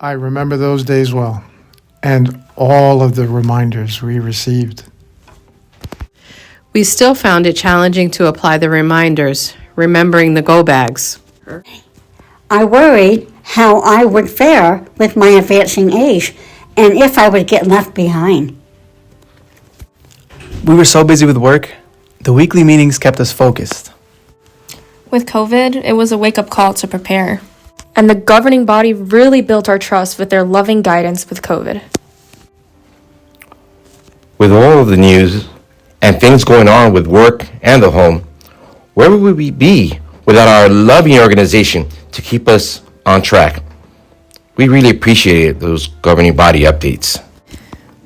I remember those days well, and all of the reminders we received. We still found it challenging to apply the reminders, remembering the go bags. I worried how I would fare with my advancing age and if I would get left behind. We were so busy with work, the weekly meetings kept us focused. With COVID, it was a wake-up call to prepare. And the governing body really built our trust with their loving guidance with COVID. With all of the news and things going on with work and the home, where would we be without our loving organization to keep us on track? We really appreciated those governing body updates.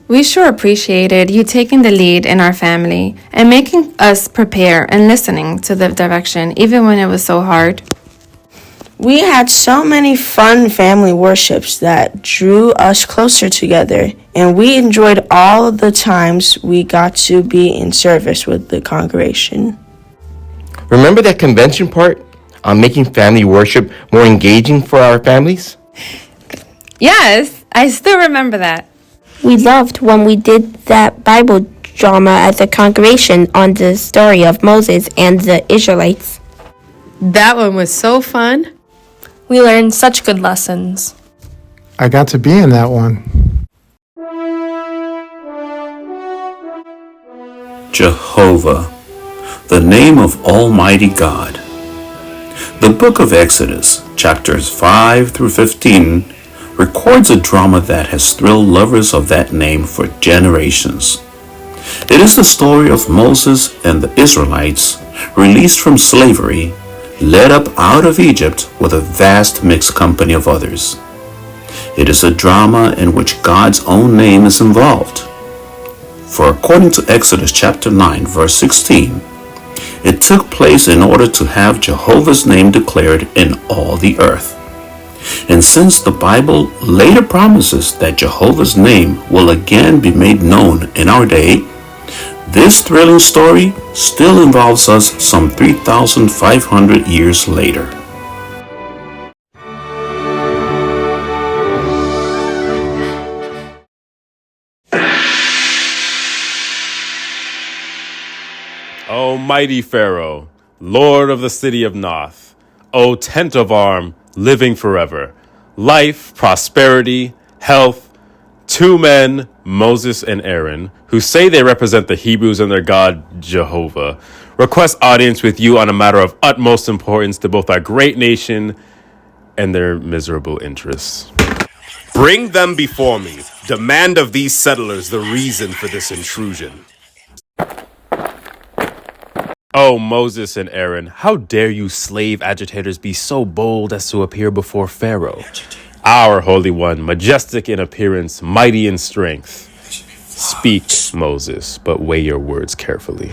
We sure appreciated you taking the lead in our family and making us prepare and listening to the direction even when it was so hard. We had so many fun family worships that drew us closer together, and we enjoyed all the times we got to be in service with the congregation. Remember that convention part on making family worship more engaging for our families? Yes, I still remember that. We loved when we did that Bible drama at the congregation on the story of Moses and the Israelites. That one was so fun. We learned such good lessons. I got to be in that one. Jehovah, the name of Almighty God. The book of Exodus, chapters 5 through 15, records a drama that has thrilled lovers of that name for generations. It is the story of Moses and the Israelites released from slavery, led up out of Egypt with a vast mixed company of others. It is a drama in which God's own name is involved. For according to Exodus chapter 9, verse 16, it took place in order to have Jehovah's name declared in all the earth. And since the Bible later promises that Jehovah's name will again be made known in our day, this thrilling story still involves us some 3,500 years later. O mighty Pharaoh, Lord of the city of Noth, O tent of arm, living forever, life, prosperity, health, two men, Moses and Aaron, who say they represent the Hebrews and their God, Jehovah, request audience with you on a matter of utmost importance to both our great nation and their miserable interests. Bring them before me. Demand of these settlers the reason for this intrusion. Oh, Moses and Aaron, how dare you slave agitators be so bold as to appear before Pharaoh, our Holy One, majestic in appearance, mighty in strength. Speak, Moses, but weigh your words carefully.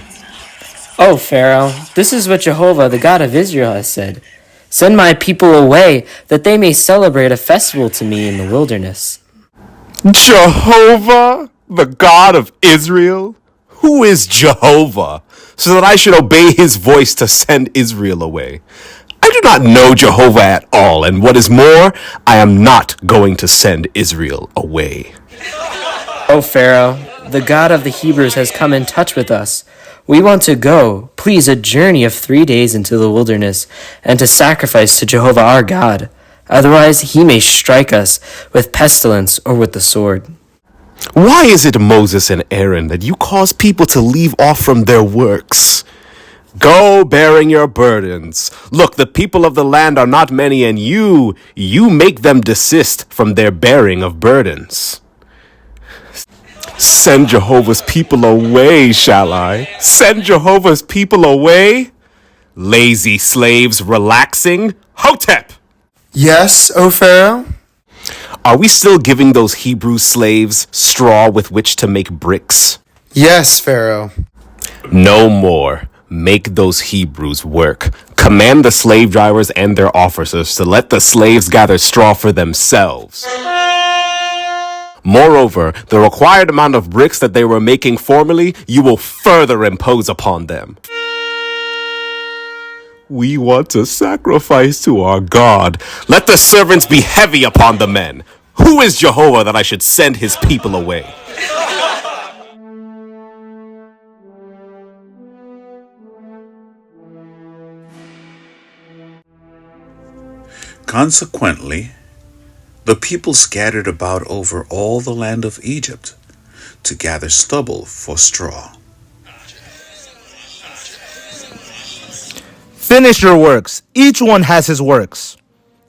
Oh, Pharaoh, this is what Jehovah, the God of Israel, has said. Send my people away, that they may celebrate a festival to me in the wilderness. Jehovah, the God of Israel? Who is Jehovah, so that I should obey his voice to send Israel away? I do not know Jehovah at all, and what is more, I am not going to send Israel away. Oh, Pharaoh, the God of the Hebrews has come in touch with us. We want to go, please, a journey of 3 days into the wilderness, and to sacrifice to Jehovah our God. Otherwise, he may strike us with pestilence or with the sword. Why is it, Moses and Aaron, that you cause people to leave off from their works? Go bearing your burdens. Look, the people of the land are not many, and you make them desist from their bearing of burdens. Send Jehovah's people away, shall I? Send Jehovah's people away? Lazy slaves relaxing? Hotep! Yes, O Pharaoh? Are we still giving those Hebrew slaves straw with which to make bricks? Yes, Pharaoh. No more. Make those Hebrews work. Command the slave drivers and their officers to let the slaves gather straw for themselves. Moreover, the required amount of bricks that they were making formerly, you will further impose upon them. We want to sacrifice to our God. Let the servants be heavy upon the men. Who is Jehovah that I should send his people away? Consequently, the people scattered about over all the land of Egypt to gather stubble for straw. Finish your works. Each one has his works.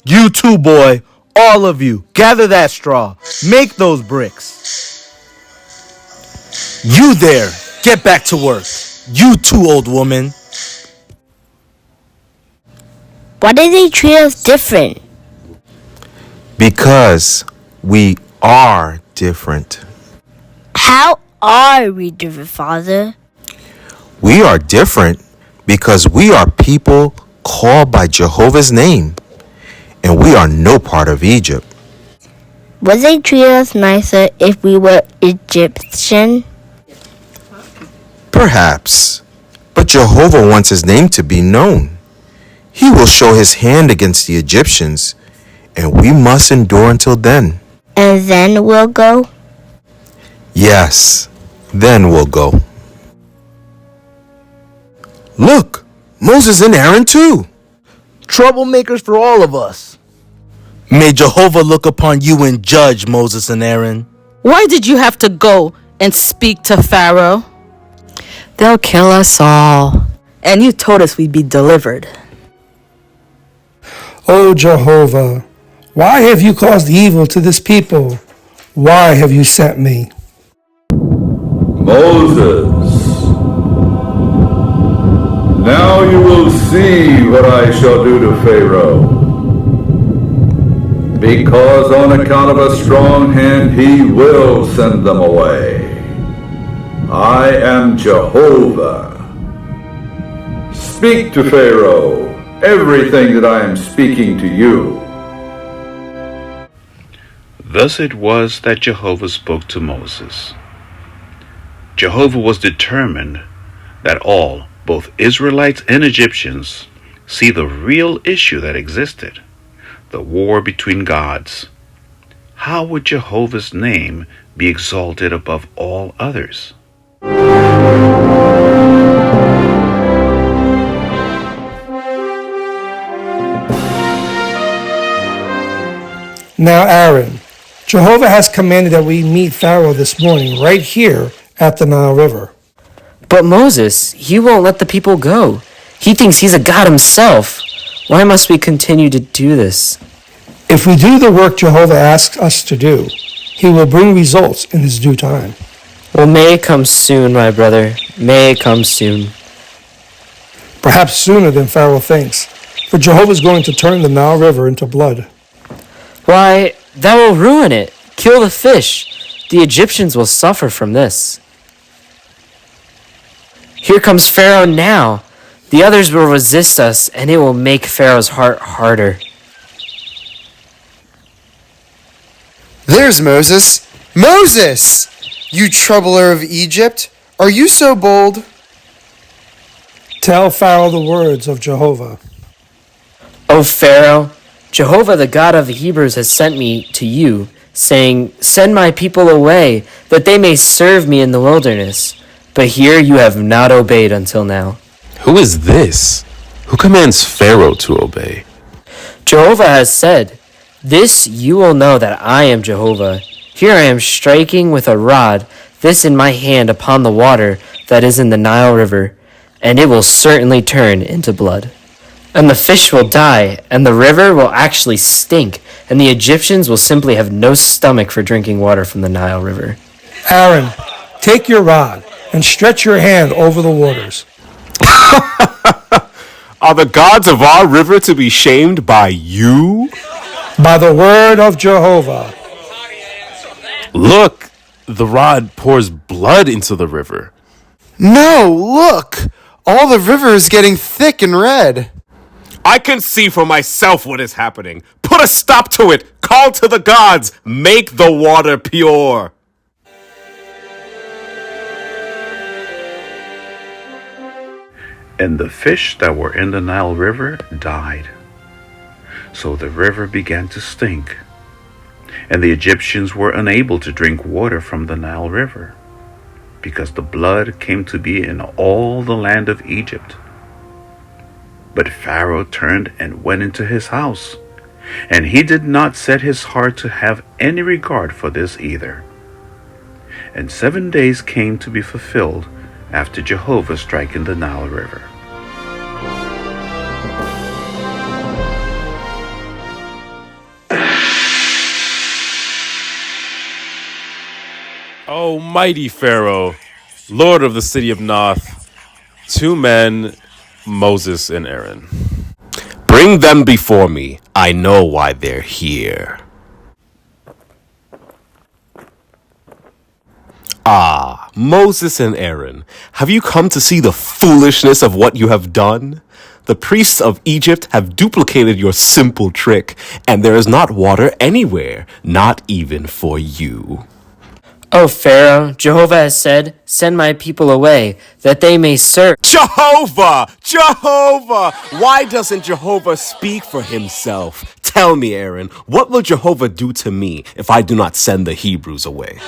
You too, boy. All of you. Gather that straw. Make those bricks. You there. Get back to work. You too, old woman. Why did they treat us different? Because we are different. How are we different, Father? We are different because we are people called by Jehovah's name, and we are no part of Egypt. Would they treat us nicer if we were Egyptian? Perhaps, but Jehovah wants his name to be known. He will show his hand against the Egyptians, and we must endure until then. And then we'll go? Yes, then we'll go. Look, Moses and Aaron too. Troublemakers for all of us. May Jehovah look upon you and judge, Moses and Aaron. Why did you have to go and speak to Pharaoh? They'll kill us all. And you told us we'd be delivered. O Jehovah, why have you caused evil to this people? Why have you sent me? Moses, now you will see what I shall do to Pharaoh. Because on account of a strong hand he will send them away. I am Jehovah. Speak to Pharaoh everything that I am speaking to you. Thus it was that Jehovah spoke to Moses. Jehovah was determined that all, both Israelites and Egyptians, see the real issue that existed, the war between gods. How would Jehovah's name be exalted above all others? Now, Aaron, Jehovah has commanded that we meet Pharaoh this morning right here at the Nile River. But Moses, he won't let the people go. He thinks he's a god himself. Why must we continue to do this? If we do the work Jehovah asks us to do, he will bring results in his due time. Well, may it come soon, my brother. May it come soon. Perhaps sooner than Pharaoh thinks, for Jehovah is going to turn the Nile River into blood. Why, that will ruin it. Kill the fish. The Egyptians will suffer from this. Here comes Pharaoh now. The others will resist us, and it will make Pharaoh's heart harder. There's Moses. Moses! You troubler of Egypt, are you so bold? Tell Pharaoh the words of Jehovah. O Pharaoh, Jehovah, the God of the Hebrews, has sent me to you, saying, "Send my people away, that they may serve me in the wilderness." But here you have not obeyed until now. Who is this? Who commands Pharaoh to obey? Jehovah has said, "This you will know that I am Jehovah. Here I am striking with a rod, this in my hand upon the water that is in the Nile River, and it will certainly turn into blood. And the fish will die, and the river will actually stink, and the Egyptians will simply have no stomach for drinking water from the Nile River." Aaron, take your rod and stretch your hand over the waters. Are the gods of our river to be shamed by you? By the word of Jehovah. Look, the rod pours blood into the river. No, look! All the river is getting thick and red. I can see for myself what is happening. Put a stop to it. Call to the gods. Make the water pure. And the fish that were in the Nile River died. So the river began to stink. And the Egyptians were unable to drink water from the Nile River, because the blood came to be in all the land of Egypt. But Pharaoh turned and went into his house, and he did not set his heart to have any regard for this either. And 7 days came to be fulfilled after Jehovah striking the Nile River. O mighty Pharaoh, Lord of the city of Noth, 2 men, Moses and Aaron. Bring them before me. I know why they're here. Ah, Moses and Aaron, have you come to see the foolishness of what you have done? The priests of Egypt have duplicated your simple trick, and there is not water anywhere, not even for you. Oh, Pharaoh, Jehovah has said, send my people away, that they may serve. Jehovah! Jehovah! Why doesn't Jehovah speak for himself? Tell me, Aaron, what will Jehovah do to me if I do not send the Hebrews away?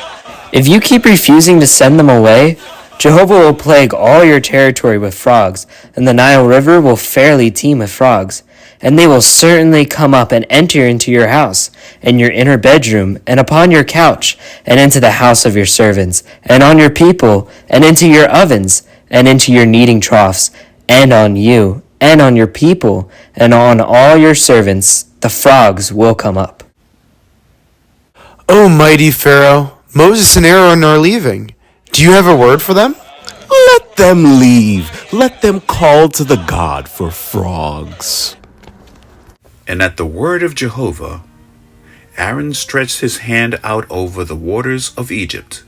If you keep refusing to send them away, Jehovah will plague all your territory with frogs, and the Nile River will fairly teem with frogs. And they will certainly come up and enter into your house, and your inner bedroom, and upon your couch, and into the house of your servants, and on your people, and into your ovens, and into your kneading troughs, and on you, and on your people, and on all your servants, the frogs will come up. Oh, mighty Pharaoh, Moses and Aaron are leaving. Do you have a word for them? Let them leave. Let them call to the God for frogs. And at the word of Jehovah, Aaron stretched his hand out over the waters of Egypt,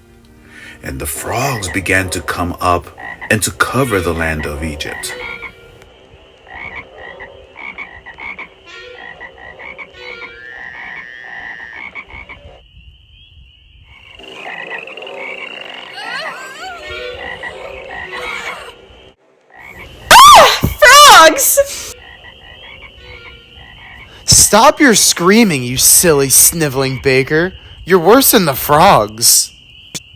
and the frogs began to come up and to cover the land of Egypt. Frogs! Stop your screaming, you silly, sniveling baker. You're worse than the frogs.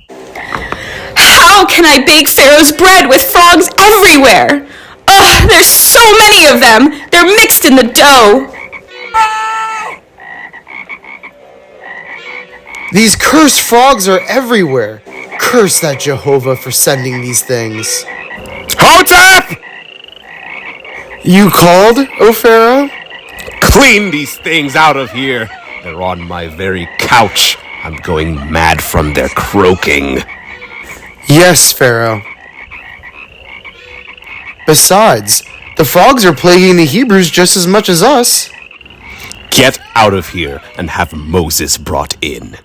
How can I bake Pharaoh's bread with frogs everywhere? Ugh, there's so many of them. They're mixed in the dough. These cursed frogs are everywhere. Curse that Jehovah for sending these things. Hotep! You called, O Pharaoh? Clean these things out of here. They're on my very couch. I'm going mad from their croaking. Yes, Pharaoh. Besides, the frogs are plaguing the Hebrews just as much as us. Get out of here and have Moses brought in.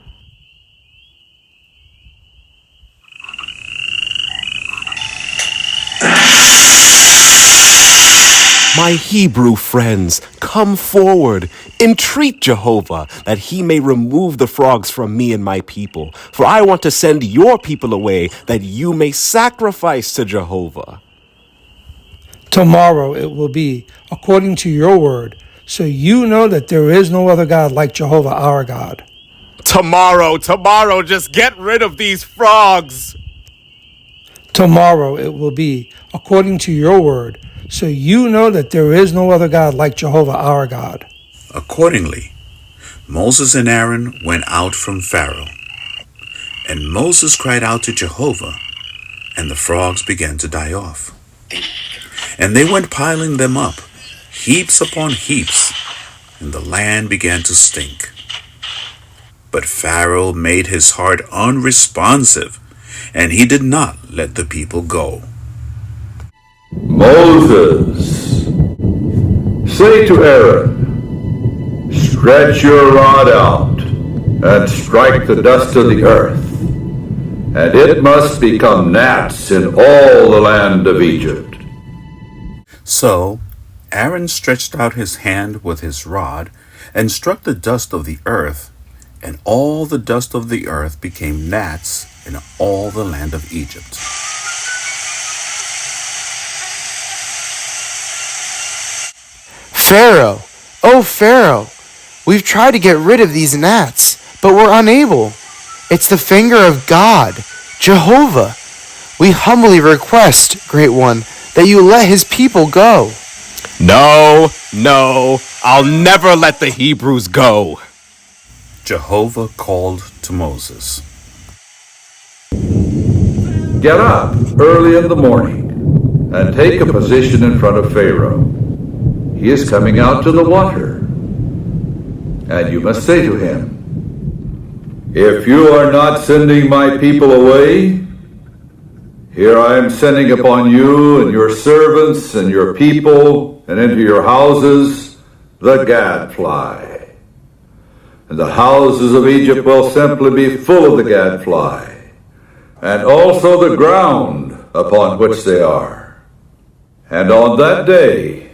My Hebrew friends, come forward. Entreat Jehovah that he may remove the frogs from me and my people. For I want to send your people away that you may sacrifice to Jehovah. Tomorrow it will be according to your word, so you know that there is no other God like Jehovah our God. Tomorrow, just get rid of these frogs. Tomorrow it will be according to your word, so you know that there is no other God like Jehovah our God. Accordingly, Moses and Aaron went out from Pharaoh. And Moses cried out to Jehovah, and the frogs began to die off. And they went piling them up, heaps upon heaps, and the land began to stink. But Pharaoh made his heart unresponsive, and he did not let the people go. Moses, say to Aaron, stretch your rod out and strike the dust of the earth, and it must become gnats in all the land of Egypt. So Aaron stretched out his hand with his rod and struck the dust of the earth, and all the dust of the earth became gnats in all the land of Egypt. Pharaoh, oh Pharaoh, we've tried to get rid of these gnats, but we're unable. It's the finger of God, Jehovah. We humbly request, Great One, that you let his people go. No, I'll never let the Hebrews go. Jehovah called to Moses. Get up early in the morning and take a position in front of Pharaoh. He is coming out to the water. And you must say to him, if you are not sending my people away, here I am sending upon you and your servants and your people and into your houses the gadfly. And the houses of Egypt will simply be full of the gadfly, and also the ground upon which they are. And on that day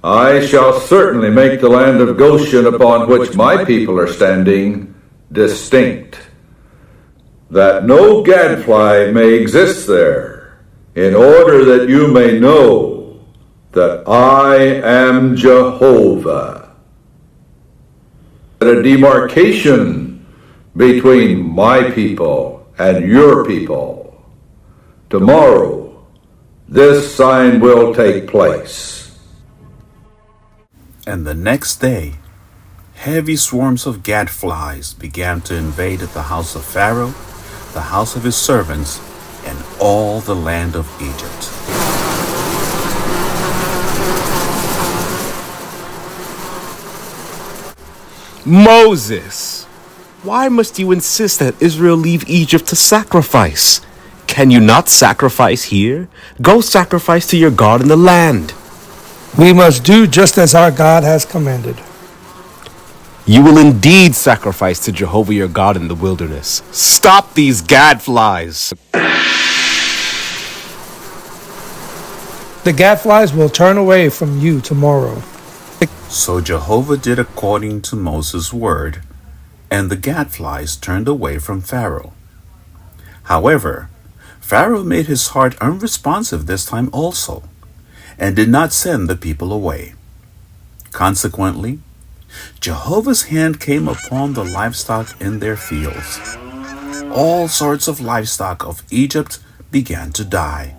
I shall certainly make the land of Goshen upon which my people are standing distinct, that no gadfly may exist there, in order that you may know that I am Jehovah. A demarcation between my people and your people. Tomorrow, this sign will take place. And the next day, heavy swarms of gadflies began to invade the house of Pharaoh, the house of his servants, and all the land of Egypt. Moses, why must you insist that Israel leave Egypt to sacrifice? Can you not sacrifice here? Go sacrifice to your God in the land. We must do just as our God has commanded. You will indeed sacrifice to Jehovah your God in the wilderness. Stop these gadflies. The gadflies will turn away from you tomorrow. So Jehovah did according to Moses' word, and the gadflies turned away from Pharaoh. However, Pharaoh made his heart unresponsive this time also, and did not send the people away. Consequently, Jehovah's hand came upon the livestock in their fields. All sorts of livestock of Egypt began to die.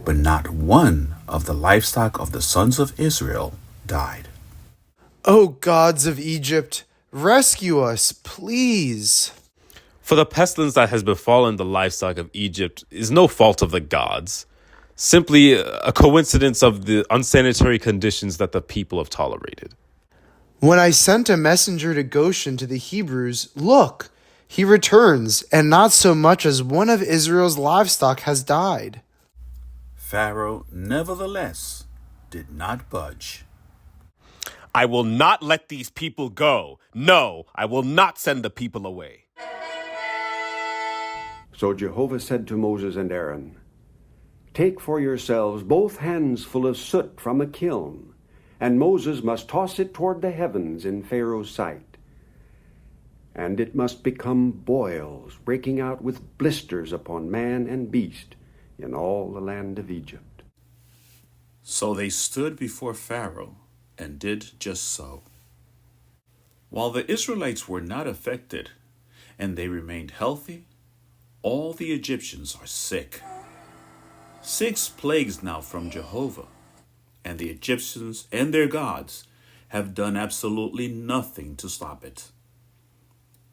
But not one of the livestock of the sons of Israel died. O gods of Egypt, rescue us, please. For the pestilence that has befallen the livestock of Egypt is no fault of the gods, simply a coincidence of the unsanitary conditions that the people have tolerated. When I sent a messenger to Goshen to the Hebrews, look, he returns, and not so much as one of Israel's livestock has died. Pharaoh, nevertheless, did not budge. I will not let these people go. No, I will not send the people away. So Jehovah said to Moses and Aaron, take for yourselves both hands full of soot from a kiln, and Moses must toss it toward the heavens in Pharaoh's sight. And it must become boils, breaking out with blisters upon man and beast in all the land of Egypt. So they stood before Pharaoh and did just so. While the Israelites were not affected, and they remained healthy, all the Egyptians are sick. 6 plagues now from Jehovah, and the Egyptians and their gods have done absolutely nothing to stop it.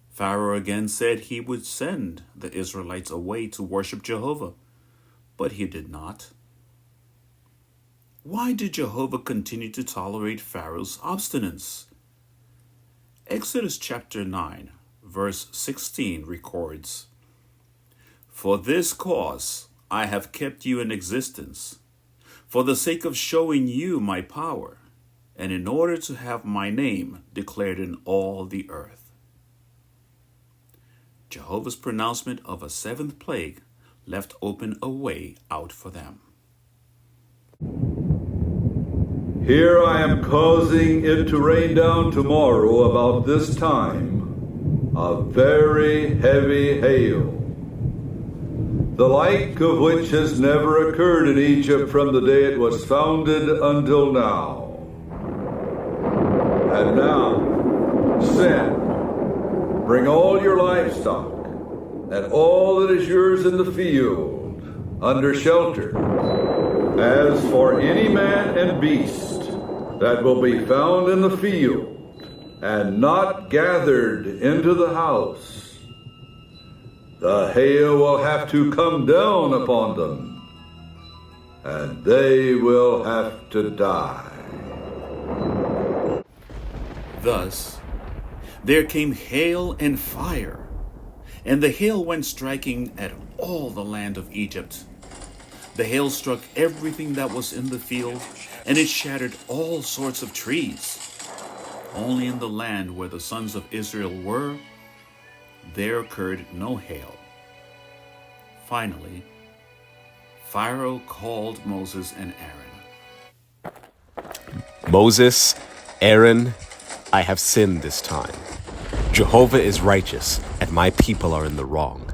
Pharaoh again said he would send the Israelites away to worship Jehovah, but he did not. Why did Jehovah continue to tolerate Pharaoh's obstinance? Exodus chapter 9, verse 16 records, for this cause I have kept you in existence, for the sake of showing you my power, and in order to have my name declared in all the earth. Jehovah's pronouncement of a 7th plague left open a way out for them. Here I am causing it to rain down tomorrow about this time, a very heavy hail, the like of which has never occurred in Egypt from the day it was founded until now. And now, send. Bring all your livestock and all that is yours in the field under shelter. As for any man and beast that will be found in the field and not gathered into the house, the hail will have to come down upon them, and they will have to die. Thus, there came hail and fire, and the hail went striking at all the land of Egypt. The hail struck everything that was in the field, and it shattered all sorts of trees. Only in the land where the sons of Israel were, there occurred no hail. Finally, Pharaoh called Moses and Aaron. Moses, Aaron, I have sinned this time. Jehovah is righteous, and my people are in the wrong.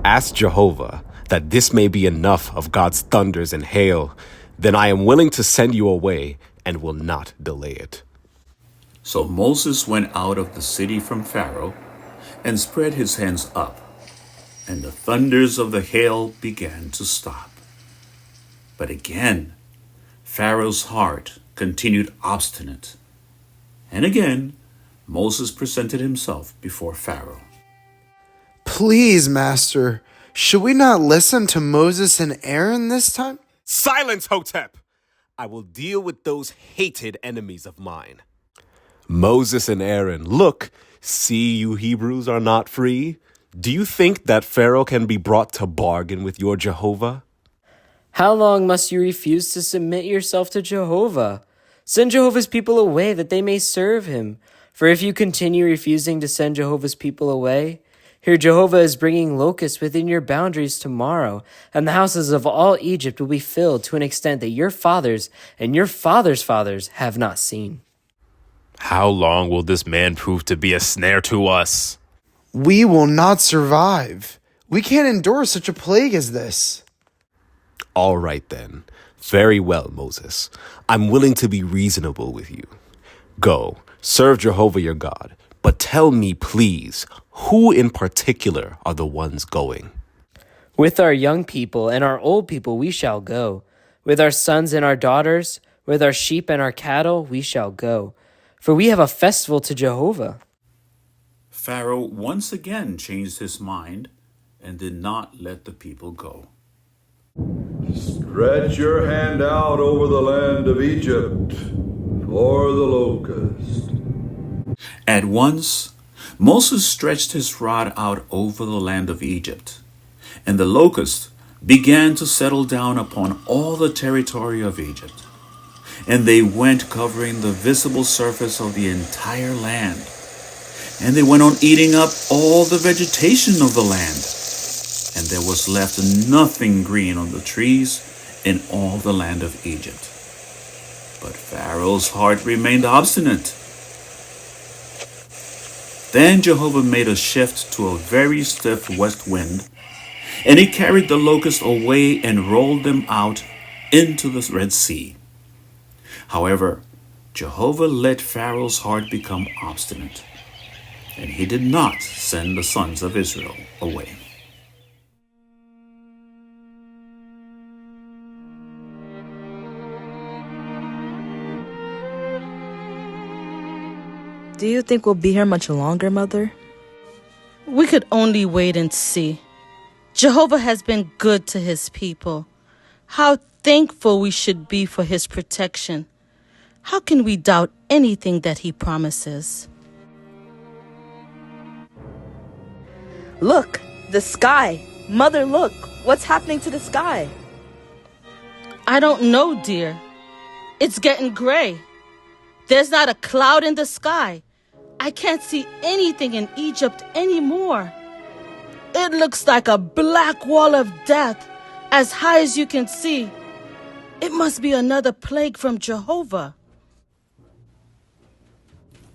Ask Jehovah that this may be enough of God's thunders and hail. Then I am willing to send you away and will not delay it. So Moses went out of the city from Pharaoh and spread his hands up, and the thunders of the hail began to stop. But again, Pharaoh's heart continued obstinate. And again, Moses presented himself before Pharaoh. Please, Master, should we not listen to Moses and Aaron this time? Silence, Hotep! I will deal with those hated enemies of mine. Moses and Aaron, look, see you Hebrews are not free? Do you think that Pharaoh can be brought to bargain with your Jehovah? How long must you refuse to submit yourself to Jehovah? Send Jehovah's people away that they may serve him. For if you continue refusing to send Jehovah's people away, here Jehovah is bringing locusts within your boundaries tomorrow, and the houses of all Egypt will be filled to an extent that your fathers and your fathers' fathers have not seen. How long will this man prove to be a snare to us? We will not survive. We can't endure such a plague as this. All right then. Very well, Moses. I'm willing to be reasonable with you. Go, serve Jehovah your God. But tell me, please, who in particular are the ones going? With our young people and our old people we shall go. With our sons and our daughters, with our sheep and our cattle we shall go. For we have a festival to Jehovah. Pharaoh once again changed his mind and did not let the people go. Stretch your hand out over the land of Egypt for the locust. At once, Moses stretched his rod out over the land of Egypt, and the locust began to settle down upon all the territory of Egypt. And they went covering the visible surface of the entire land. And they went on eating up all the vegetation of the land. And there was left nothing green on the trees in all the land of Egypt. But Pharaoh's heart remained obstinate. Then Jehovah made a shift to a very stiff west wind, and he carried the locusts away and rolled them out into the Red Sea. However, Jehovah let Pharaoh's heart become obstinate, and he did not send the sons of Israel away. Do you think we'll be here much longer, Mother? We could only wait and see. Jehovah has been good to his people. How thankful we should be for his protection. How can we doubt anything that he promises? Look, the sky. Mother, look. What's happening to the sky? I don't know, dear. It's getting gray. There's not a cloud in the sky. I can't see anything in Egypt anymore. It looks like a black wall of death, as high as you can see. It must be another plague from Jehovah.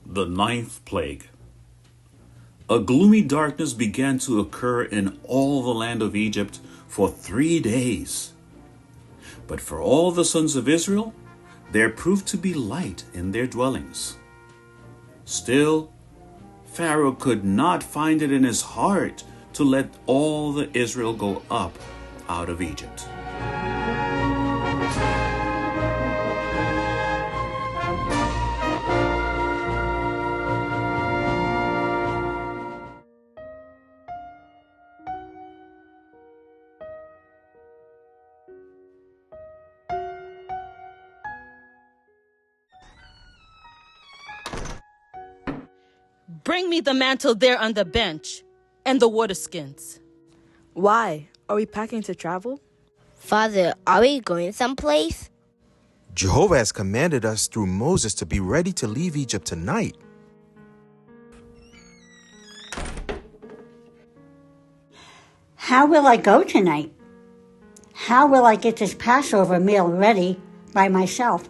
The ninth plague. A gloomy darkness began to occur in all the land of Egypt for 3 days. But for all the sons of Israel, there proved to be light in their dwellings. Still, Pharaoh could not find it in his heart to let all the Israel go up out of Egypt. Bring me the mantle there on the bench and the water skins. Why? Are we packing to travel? Father, are we going someplace? Jehovah has commanded us through Moses to be ready to leave Egypt tonight. How will I go tonight? How will I get this Passover meal ready by myself?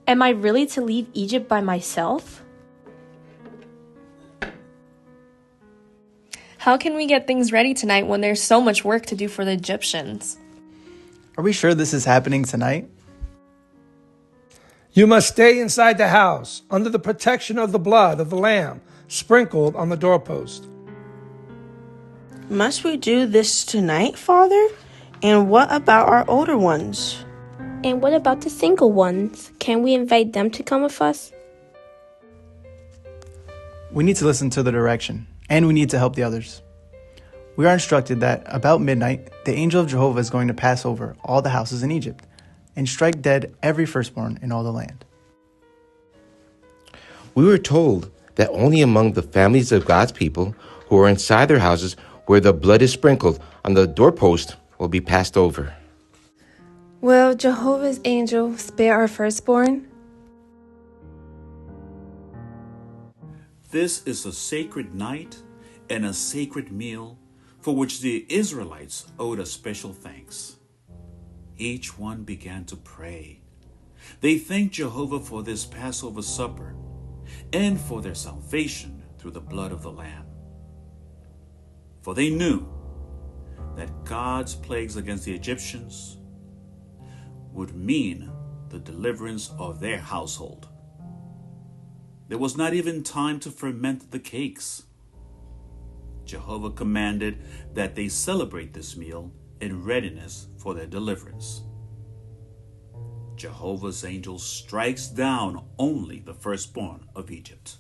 Am I really to leave Egypt by myself? How can we get things ready tonight when there's so much work to do for the Egyptians? Are we sure this is happening tonight? You must stay inside the house under the protection of the blood of the lamb sprinkled on the doorpost. Must we do this tonight, Father? And what about our older ones? And what about the single ones? Can we invite them to come with us? We need to listen to the direction, and we need to help the others. We are instructed that about midnight, the angel of Jehovah is going to pass over all the houses in Egypt and strike dead every firstborn in all the land. We were told that only among the families of God's people who are inside their houses where the blood is sprinkled on the doorpost will be passed over. Will Jehovah's angel spare our firstborn? This is a sacred night and a sacred meal for which the Israelites owed a special thanks. Each one began to pray. They thanked Jehovah for this Passover supper and for their salvation through the blood of the Lamb. For they knew that God's plagues against the Egyptians would mean the deliverance of their household. There was not even time to ferment the cakes. Jehovah commanded that they celebrate this meal in readiness for their deliverance. Jehovah's angel strikes down only the firstborn of Egypt.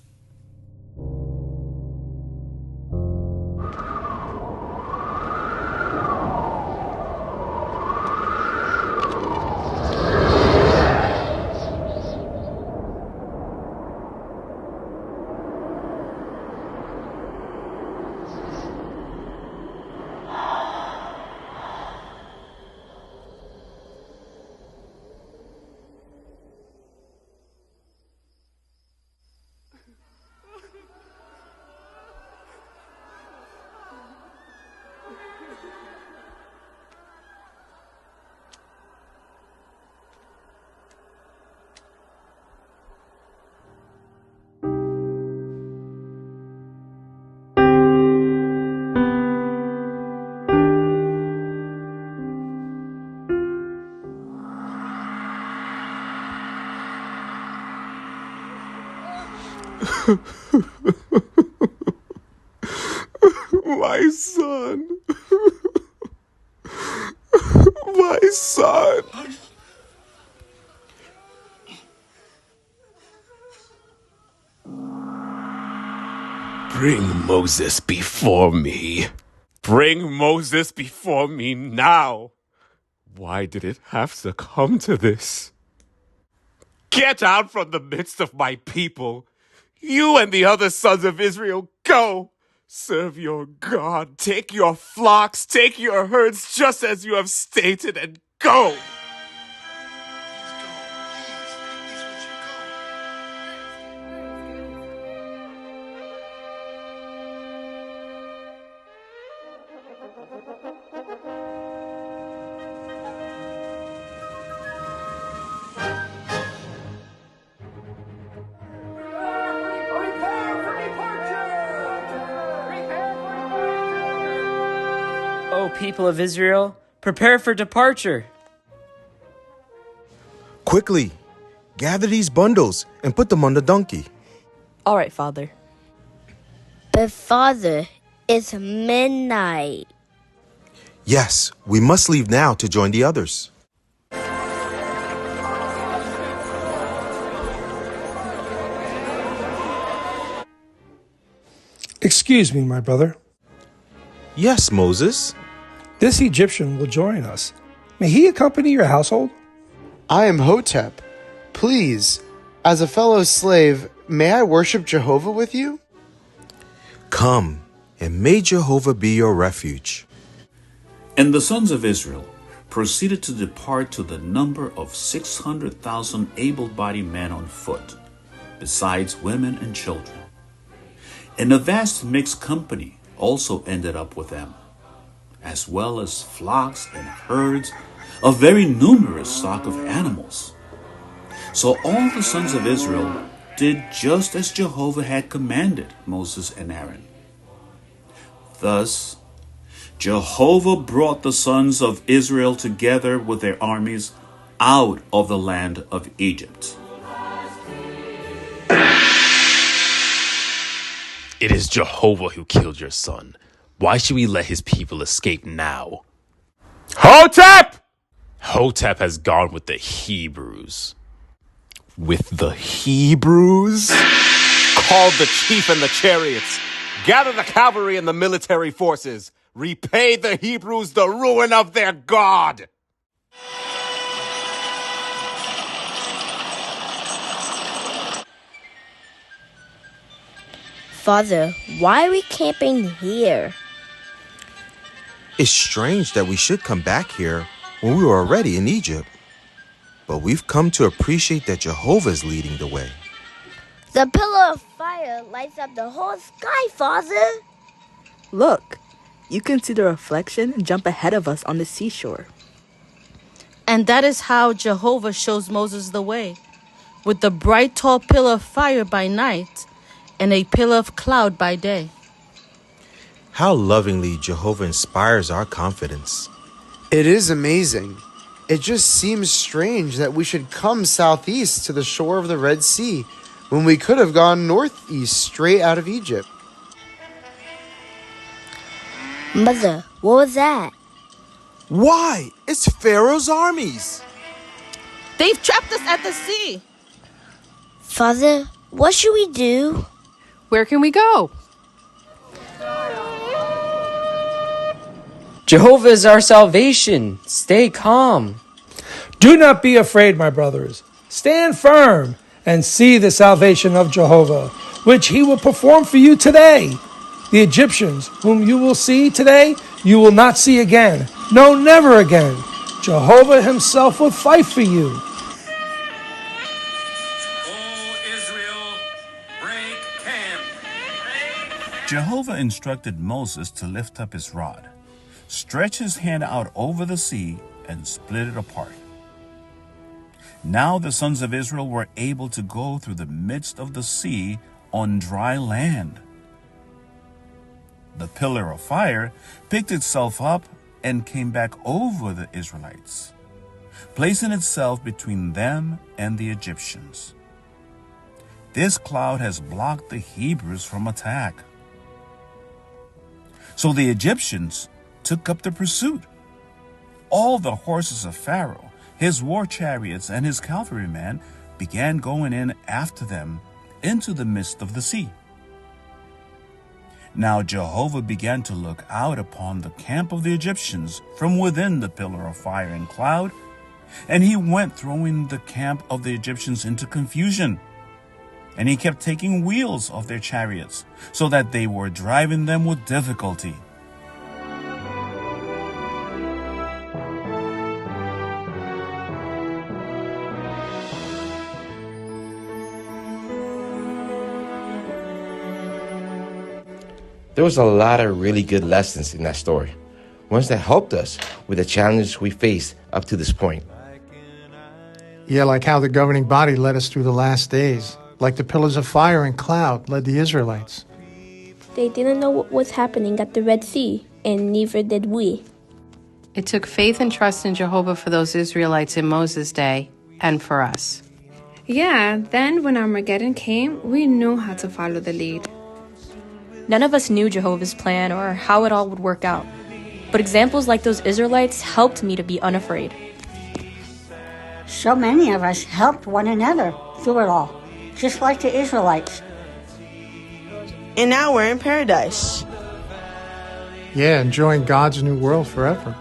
My son. My son. Bring Moses before me. Bring Moses before me now. Why did it have to come to this? Get out from the midst of my people. You and the other sons of Israel, go. Serve your God. Take your flocks, take your herds, just as you have stated, and go. O people of Israel, prepare for departure. Quickly, gather these bundles and put them on the donkey. All right, Father. But Father, it's midnight. Yes, we must leave now to join the others. Excuse me, my brother. Yes, Moses. This Egyptian will join us. May he accompany your household? I am Hotep. Please, as a fellow slave, may I worship Jehovah with you? Come, and may Jehovah be your refuge. And the sons of Israel proceeded to depart to the number of 600,000 able-bodied men on foot, besides women and children. And a vast mixed company also ended up with them, as well as flocks and herds, a very numerous stock of animals. So all the sons of Israel did just as Jehovah had commanded Moses and Aaron. Thus, Jehovah brought the sons of Israel together with their armies out of the land of Egypt. It is Jehovah who killed your son. Why should we let his people escape now? Hotep! Hotep has gone with the Hebrews. With the Hebrews? Call the chief and the chariots. Gather the cavalry and the military forces. Repay the Hebrews the ruin of their God. Father, why are we camping here? It's strange that we should come back here when we were already in Egypt. But we've come to appreciate that Jehovah is leading the way. The pillar of fire lights up the whole sky, Father. Look, you can see the reflection jump ahead of us on the seashore. And that is how Jehovah shows Moses the way, with the bright tall pillar of fire by night and a pillar of cloud by day. How lovingly Jehovah inspires our confidence. It is amazing. It just seems strange that we should come southeast to the shore of the Red Sea when we could have gone northeast straight out of Egypt. Mother, what was that? Why? It's Pharaoh's armies. They've trapped us at the sea. Father, what should we do? Where can we go? Jehovah is our salvation. Stay calm. Do not be afraid, my brothers. Stand firm and see the salvation of Jehovah, which he will perform for you today. The Egyptians, whom you will see today, you will not see again. No, never again. Jehovah himself will fight for you. Jehovah instructed Moses to lift up his rod, stretch his hand out over the sea, and split it apart. Now the sons of Israel were able to go through the midst of the sea on dry land. The pillar of fire picked itself up and came back over the Israelites, placing itself between them and the Egyptians. This cloud has blocked the Hebrews from attack. So the Egyptians took up the pursuit. All the horses of Pharaoh, his war chariots, and his cavalrymen began going in after them into the midst of the sea. Now Jehovah began to look out upon the camp of the Egyptians from within the pillar of fire and cloud, and he went throwing the camp of the Egyptians into confusion. And he kept taking wheels of their chariots, so that they were driving them with difficulty. There was a lot of really good lessons in that story, ones that helped us with the challenges we faced up to this point. Yeah, like how the governing body led us through the last days, like the pillars of fire and cloud led the Israelites. They didn't know what was happening at the Red Sea, and neither did we. It took faith and trust in Jehovah for those Israelites in Moses' day, and for us. Yeah, then when Armageddon came, we knew how to follow the lead. None of us knew Jehovah's plan or how it all would work out. But examples like those Israelites helped me to be unafraid. So many of us helped one another through it all, just like the Israelites. And now we're in paradise. Yeah, enjoying God's new world forever.